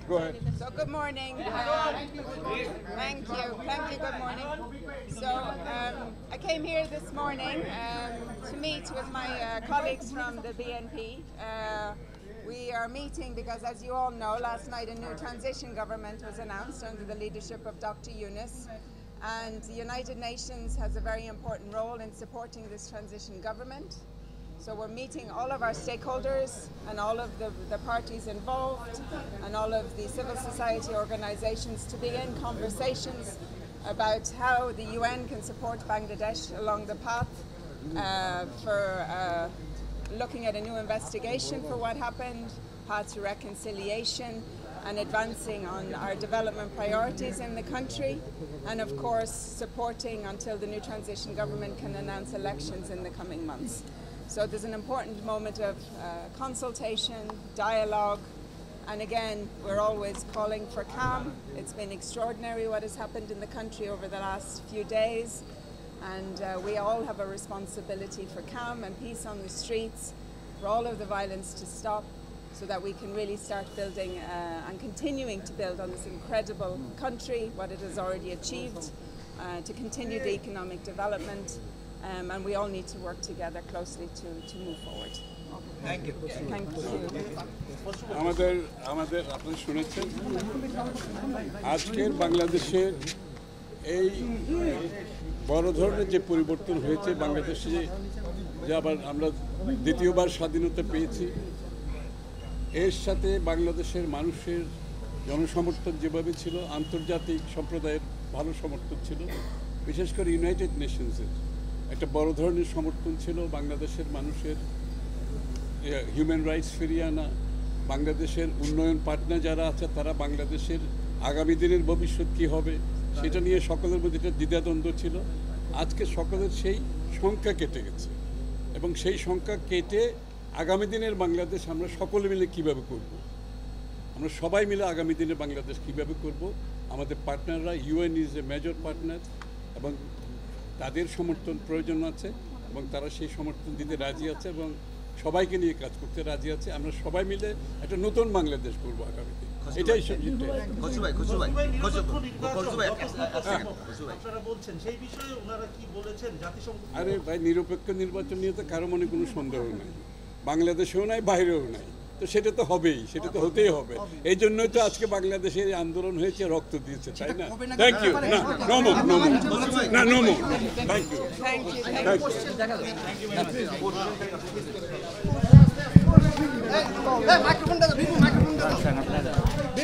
Go ahead. So good morning. Thank you. Good morning. So I came here this morning to meet with my colleagues from the BNP. We are meeting because, as you all know, last night a new transition government was announced under the leadership of Dr. Yunus. And the United Nations has a very important role in supporting this transition government. So we're meeting all of our stakeholders and all of the parties involved and all of the civil society organizations to begin conversations about how the UN can support Bangladesh along the path for looking at a new investigation for what happened, path to reconciliation, and advancing on our development priorities in the country, and of course supporting until the new transition government can announce elections in the coming months. So there's an important moment of consultation, dialogue, and again, we're always calling for calm. It's been extraordinary what has happened in the country over the last few days, and we all have a responsibility for calm and peace on the streets, for all of the violence to stop, so that we can really start building and continuing to build on this incredible country, what it has already achieved, to continue the economic development. And we all need to work together closely to move forward. Thank you. Thank you. আমাদের আপনারা শুনেছেন আজকের বাংলাদেশের এই বড় ধরনের যে পরিবর্তন হয়েছে বাংলাদেশে, যে আবার আমরা দ্বিতীয়বার স্বাধীনতা পেয়েছি, এর সাথে বাংলাদেশের মানুষের জনসমর্থন যেভাবে ছিল, আন্তর্জাতিক সম্প্রদায়ের ভালো সমর্থন ছিল, বিশেষ করে ইউনাইটেড নেশনসের একটা বড় ধরনের সমর্থন ছিল বাংলাদেশের মানুষের হিউম্যান রাইটস ফিরিয়ে আনা, বাংলাদেশের উন্নয়ন পার্টনার যারা আছে তারা বাংলাদেশের আগামী দিনের ভবিষ্যৎ কী হবে সেটা নিয়ে সকলের মধ্যে একটা দ্বিধাদ্বন্দ্ব ছিল। আজকে সকলের সেই সংখ্যা কেটে গেছে, এবং সেই সংখ্যা কেটে আগামী দিনের বাংলাদেশ আমরা সকলে মিলে কীভাবে করব, আমরা সবাই মিলে আগামী দিনে বাংলাদেশ কীভাবে করব, আমাদের পার্টনাররা, UN is a major partner, এবং তাদের সমর্থন প্রয়োজন আছে এবং তারা সেই সমর্থন দিতে রাজি আছে এবং সবাইকে নিয়ে কাজ করতে রাজি আছে। আমরা সবাই মিলে একটা নতুন বাংলাদেশ করবো আগামীতে, এটাই আরে ভাই, নিরপেক্ষ নির্বাচন নিয়ে তো কারো মনে কোনো সন্দেহ নেই, বাংলাদেশেও নাই বাইরেও নাই, তো সেটা তো হবেই, সেটা তো হতেই হবে। এই জন্যই তো আজকে বাংলাদেশের আন্দোলন হয়েছে, রক্ত দিয়েছে, তাই না? Thank you. না, নো মোর, নো মোর, না, no more. Thank you, thank you. মাইক্রোফোনটা